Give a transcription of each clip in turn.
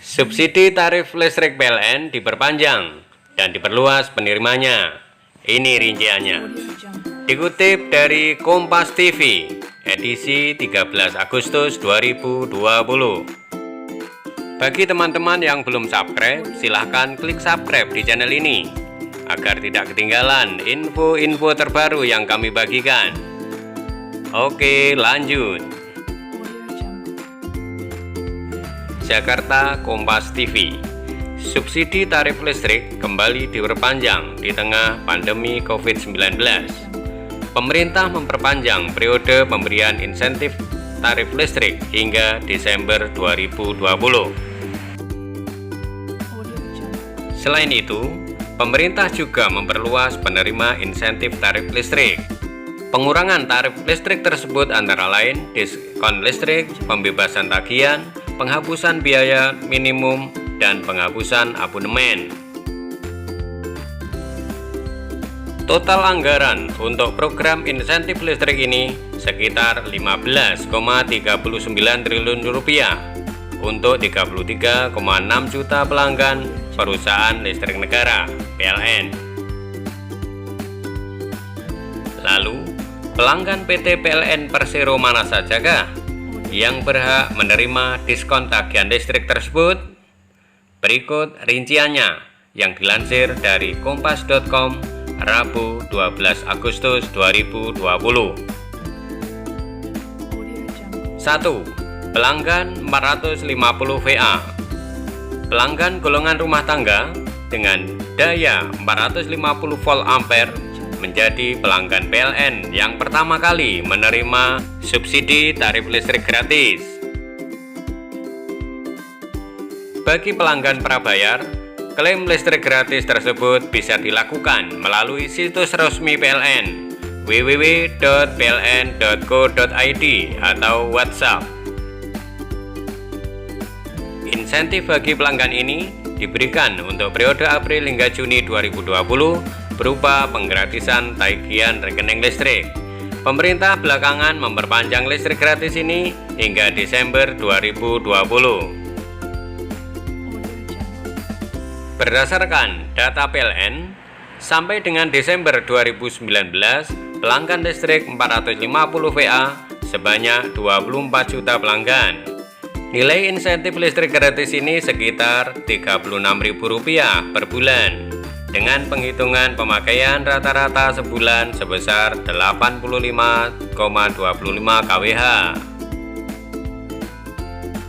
Subsidi tarif listrik PLN diperpanjang dan diperluas penerimanya. Ini rinciannya. Dikutip dari Kompas TV, edisi 13 Agustus 2020. Bagi teman-teman yang belum subscribe, silahkan klik subscribe di channel ini agar tidak ketinggalan info-info terbaru yang kami bagikan. Oke, lanjut. Jakarta Kompas TV. Subsidi tarif listrik kembali diperpanjang di tengah pandemi COVID-19. Pemerintah memperpanjang periode pemberian insentif tarif listrik hingga Desember 2020. Selain itu, pemerintah juga memperluas penerima insentif tarif listrik. Pengurangan tarif listrik tersebut antara lain diskon listrik, pembebasan tagihan, penghapusan biaya minimum, dan penghapusan abonemen. Total anggaran untuk program insentif listrik ini sekitar 15,39 triliun rupiah untuk 33,6 juta pelanggan perusahaan listrik negara (PLN). Lalu, pelanggan PT PLN Persero mana sajakah yang berhak menerima diskon tagihan listrik tersebut? Berikut rinciannya yang dilansir dari kompas.com Rabu 12 Agustus 2020. 1. Pelanggan 450 VA. Pelanggan golongan rumah tangga dengan daya 450 volt ampere menjadi pelanggan PLN yang pertama kali menerima subsidi tarif listrik gratis. Bagi pelanggan prabayar, klaim listrik gratis tersebut bisa dilakukan melalui situs resmi PLN www.pln.co.id atau WhatsApp. Insentif bagi pelanggan ini diberikan untuk periode April hingga Juni 2020 berupa penggratisan tagihan rekening listrik. Pemerintah belakangan memperpanjang listrik gratis ini hingga Desember 2020. Berdasarkan data PLN, sampai dengan Desember 2019, pelanggan listrik 450 VA sebanyak 24 juta pelanggan. Nilai insentif listrik gratis ini sekitar Rp36.000 per bulan, dengan penghitungan pemakaian rata-rata sebulan sebesar 85,25 kWh.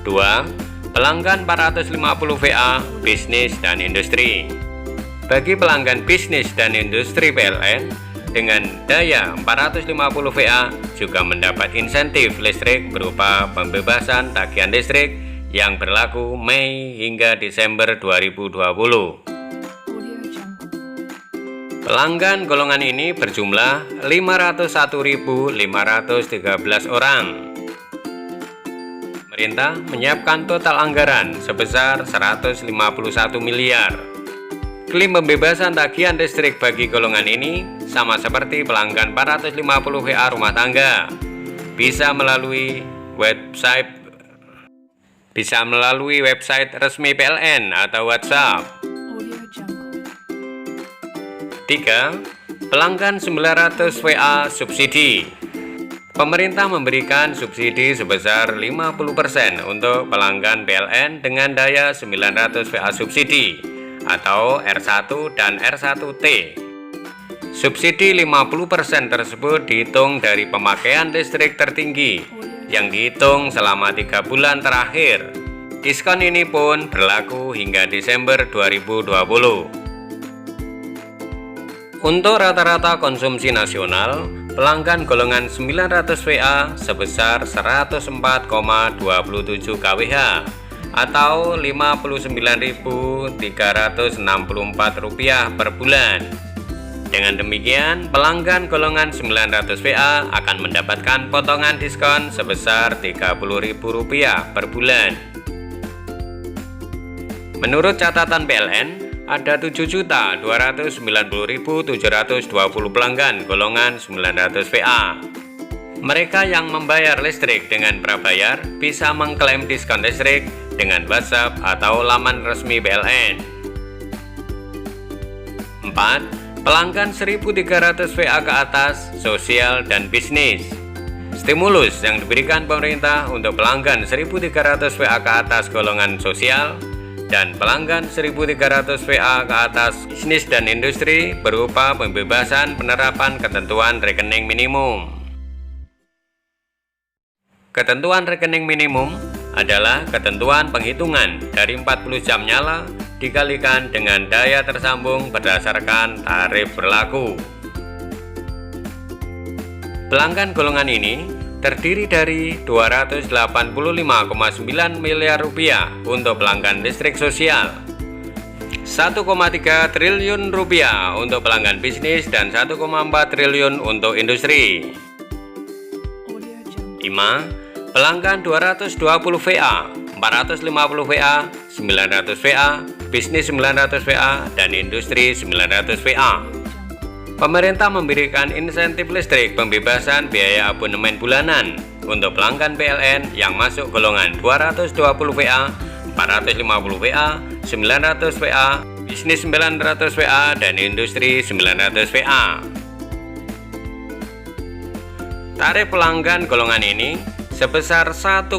2. Pelanggan 450 VA bisnis dan industri. Bagi pelanggan bisnis dan industri PLN dengan daya 450 VA juga mendapat insentif listrik berupa pembebasan tagihan listrik yang berlaku Mei hingga Desember 2020. Pelanggan golongan ini berjumlah 501.513 orang. Pemerintah menyiapkan total anggaran sebesar 151 miliar. Klaim pembebasan tagihan listrik bagi golongan ini sama seperti pelanggan 450 VA rumah tangga. Bisa melalui website resmi PLN atau WhatsApp. 3. Pelanggan 900 VA subsidi. Pemerintah memberikan subsidi sebesar 50% untuk pelanggan PLN dengan daya 900 VA subsidi atau R1 dan R1T. Subsidi 50% tersebut dihitung dari pemakaian listrik tertinggi yang dihitung selama 3 bulan terakhir. Diskon ini pun berlaku hingga Desember 2020. Untuk rata-rata konsumsi nasional, pelanggan golongan 900 VA sebesar 104,27 kWh atau Rp59.364 per bulan. Dengan demikian, pelanggan golongan 900 VA akan mendapatkan potongan diskon sebesar Rp30.000 per bulan. Menurut catatan PLN, ada 7.290.720 pelanggan golongan 900 VA. Mereka yang membayar listrik dengan prabayar bisa mengklaim diskon listrik dengan WhatsApp atau laman resmi PLN. 4. Pelanggan 1.300 VA ke atas, sosial dan bisnis. Stimulus yang diberikan pemerintah untuk pelanggan 1.300 VA ke atas golongan sosial dan pelanggan 1.300 VA ke atas bisnis dan industri berupa pembebasan penerapan ketentuan rekening minimum. Ketentuan rekening minimum adalah ketentuan penghitungan dari 40 jam nyala dikalikan dengan daya tersambung berdasarkan tarif berlaku. Pelanggan golongan ini terdiri dari 285,9 miliar rupiah untuk pelanggan listrik sosial, 1,3 triliun rupiah untuk pelanggan bisnis, dan 1,4 triliun untuk industri. 5. Pelanggan 220 VA, 450 VA, 900 VA, bisnis 900 VA, dan industri 900 VA. Pemerintah memberikan insentif listrik pembebasan biaya abonemen bulanan untuk pelanggan PLN yang masuk golongan 220 VA, 450 VA, 900 VA, bisnis 900 VA, dan industri 900 VA. Tarif pelanggan golongan ini sebesar 1,2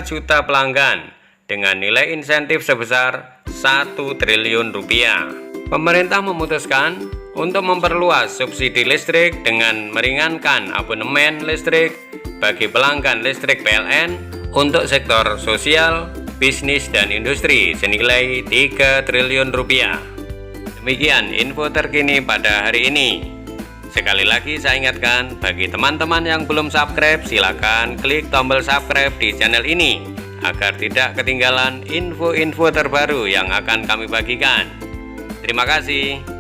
juta pelanggan dengan nilai insentif sebesar 1 triliun rupiah. Pemerintah memutuskan untuk memperluas subsidi listrik dengan meringankan abonemen listrik bagi pelanggan listrik PLN untuk sektor sosial, bisnis, dan industri senilai 3 triliun rupiah. Demikian info terkini pada hari ini. Sekali lagi saya ingatkan, bagi teman-teman yang belum subscribe, silakan klik tombol subscribe di channel ini agar tidak ketinggalan info-info terbaru yang akan kami bagikan. Terima kasih.